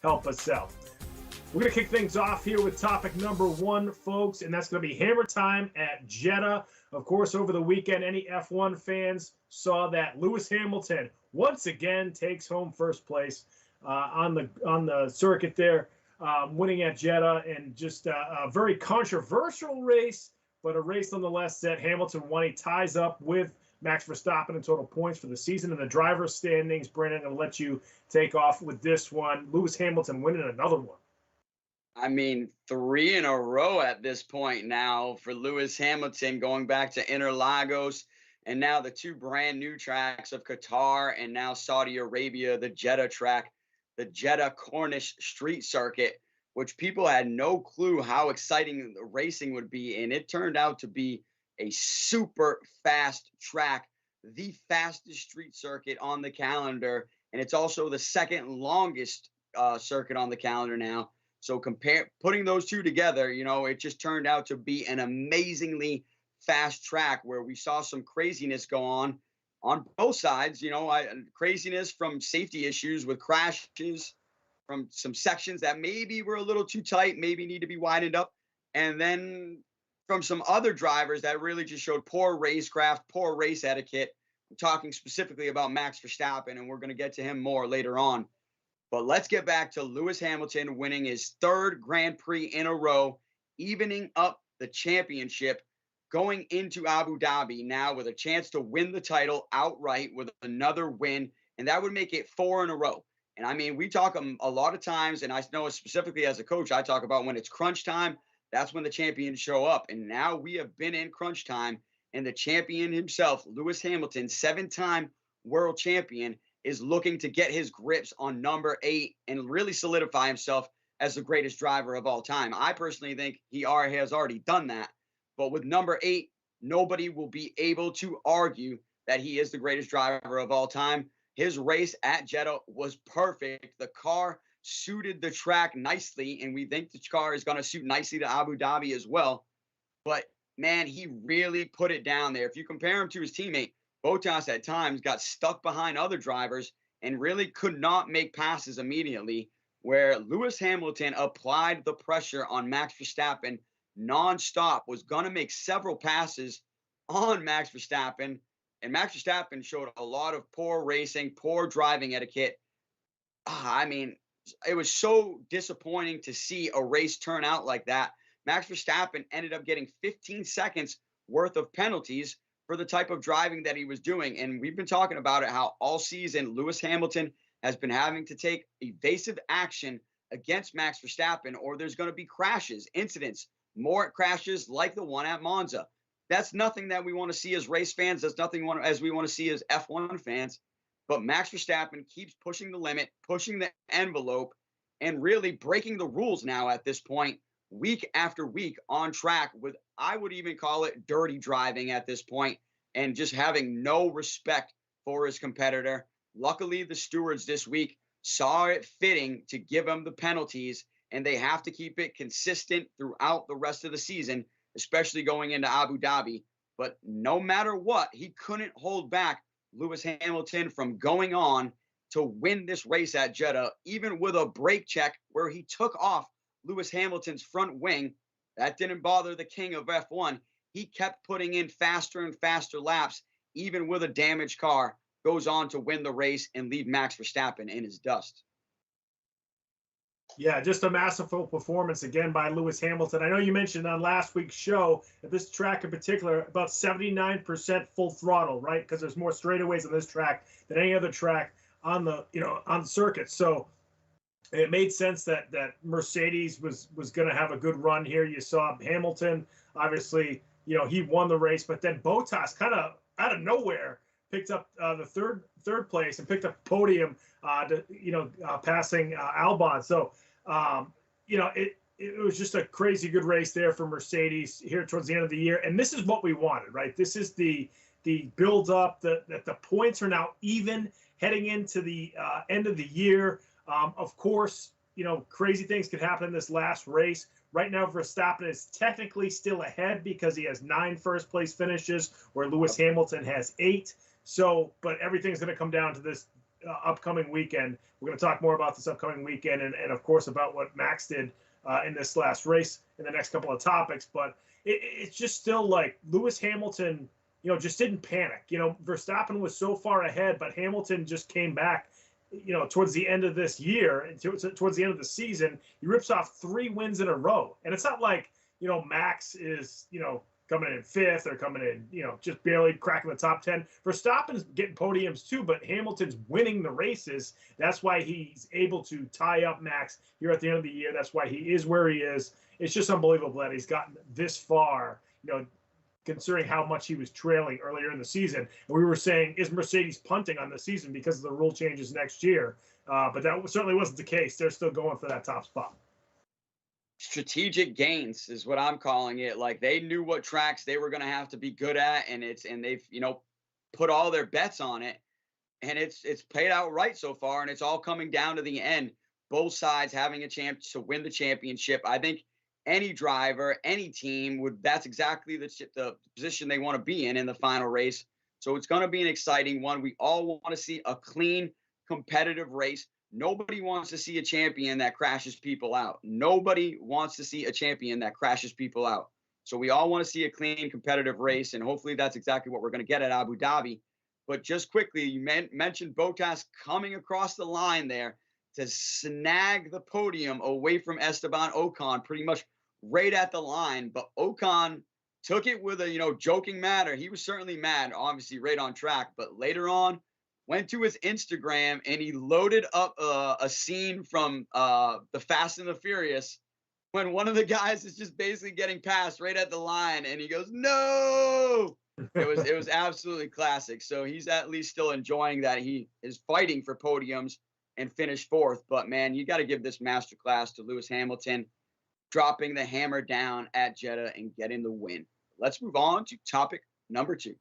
help us out. We're going to kick things off here with topic number 1, folks, and that's going to be hammer time at Jeddah. Of course, over the weekend, any F1 fans saw that Lewis Hamilton once again takes home first place on the circuit there, winning at Jeddah, and just a very controversial race, but a race nonetheless that Hamilton won. He ties up with Max Verstappen in total points for the season in the driver's standings. Brandon, I'm going to let you take off with this one. Lewis Hamilton winning another one. I mean, 3 in a row at this point now for Lewis Hamilton, going back to Interlagos, and now the 2 brand new tracks of Qatar and now Saudi Arabia, the Jeddah track, the Jeddah Corniche Street Circuit, which people had no clue how exciting the racing would be. And it turned out to be a super fast track, the fastest street circuit on the calendar. And it's also the second longest circuit on the calendar now. So putting those two together, it just turned out to be an amazingly fast track where we saw some craziness go on both sides. Craziness from safety issues with crashes, from some sections that maybe were a little too tight, maybe need to be widened up, and then from some other drivers that really just showed poor racecraft, poor race etiquette. I'm talking specifically about Max Verstappen, and we're going to get to him more later on. But let's get back to Lewis Hamilton winning his 3rd Grand Prix in a row, evening up the championship, going into Abu Dhabi now with a chance to win the title outright with another win, and that would make it 4 in a row. And I mean, we talk a lot of times, and I know specifically as a coach, I talk about when it's crunch time, that's when the champions show up. And now we have been in crunch time, and the champion himself, Lewis Hamilton, 7-time world champion, is looking to get his grips on number 8 and really solidify himself as the greatest driver of all time. I personally think he has already done that. But with number 8, nobody will be able to argue that he is the greatest driver of all time. His race at Jeddah was perfect. The car suited the track nicely, and we think the car is going to suit nicely to Abu Dhabi as well. But, man, he really put it down there. If you compare him to his teammate, Bottas at times got stuck behind other drivers and really could not make passes immediately, where Lewis Hamilton applied the pressure on Max Verstappen nonstop, was going to make several passes on Max Verstappen, and Max Verstappen showed a lot of poor racing, poor driving etiquette. I mean, it was so disappointing to see a race turn out like that. Max Verstappen ended up getting 15 seconds worth of penalties for the type of driving that he was doing. And we've been talking about it, how all season Lewis Hamilton has been having to take evasive action against Max Verstappen, or there's going to be crashes, incidents, more crashes like the one at Monza. That's nothing that we want to see as race fans. That's nothing as we want to see as F1 fans. But Max Verstappen keeps pushing the limit, pushing the envelope, and really breaking the rules now at this point, week after week on track with, I would even call it dirty driving at this point, and just having no respect for his competitor. Luckily, the stewards this week saw it fitting to give him the penalties, and they have to keep it consistent throughout the rest of the season, especially going into Abu Dhabi. But no matter what, he couldn't hold back Lewis Hamilton from going on to win this race at Jeddah, even with a brake check where he took off Lewis Hamilton's front wing. That didn't bother the king of F1. He kept putting in faster and faster laps, even with a damaged car, goes on to win the race and leave Max Verstappen in his dust. Yeah, just a masterful performance again by Lewis Hamilton. I know you mentioned on last week's show that this track in particular, about 79% full throttle, right? Because there's more straightaways on this track than any other track on the circuit. So it made sense that Mercedes was going to have a good run here. You saw Hamilton, obviously, he won the race, but then Bottas kind of out of nowhere picked up the third place and picked up podium, passing Albon. So, it was just a crazy good race there for Mercedes here towards the end of the year. And this is what we wanted, right? This is the build up, that the points are now even heading into the end of the year. Of course, crazy things could happen in this last race. Right now, Verstappen is technically still ahead because he has 9 first-place finishes, where Lewis Hamilton has 8. So, but everything's going to come down to this upcoming weekend. We're going to talk more about this upcoming weekend and of course, about what Max did in this last race in the next couple of topics. But it's just still like Lewis Hamilton, just didn't panic. Verstappen was so far ahead, but Hamilton just came back, towards the end of this year and towards the end of the season. He rips off 3 wins in a row. And it's not like, Max is, coming in 5th or coming in, just barely cracking the top 10. Verstappen's getting podiums too, but Hamilton's winning the races. That's why he's able to tie up Max here at the end of the year. That's why he is where he is. It's just unbelievable that he's gotten this far, considering how much he was trailing earlier in the season. And we were saying, is Mercedes punting on the season because of the rule changes next year? But that certainly wasn't the case. They're still going for that top spot. Strategic gains is what I'm calling it. Like, they knew what tracks they were going to have to be good at, and they've put all their bets on it, and it's played out right so far. And it's all coming down to the end, both sides having a chance to win the championship. I think any driver, any team that's exactly the position they want to be in the final race. So it's going to be an exciting one. We all want to see a clean, competitive race. Nobody wants to see a champion that crashes people out. Nobody wants to see a champion that crashes people out. So we all want to see a clean, competitive race, and hopefully that's exactly what we're going to get at Abu Dhabi. But just quickly, you mentioned Bottas coming across the line there to snag the podium away from Esteban Ocon, pretty much right at the line. But Ocon took it with a joking manner. He was certainly mad, obviously right on track. But later on, went to his Instagram and he loaded up a scene from the Fast and the Furious when one of the guys is just basically getting passed right at the line, and he goes, "No!" It was absolutely classic. So he's at least still enjoying that he is fighting for podiums and finished 4th. But man, you got to give this masterclass to Lewis Hamilton, dropping the hammer down at Jeddah and getting the win. Let's move on to topic number 2.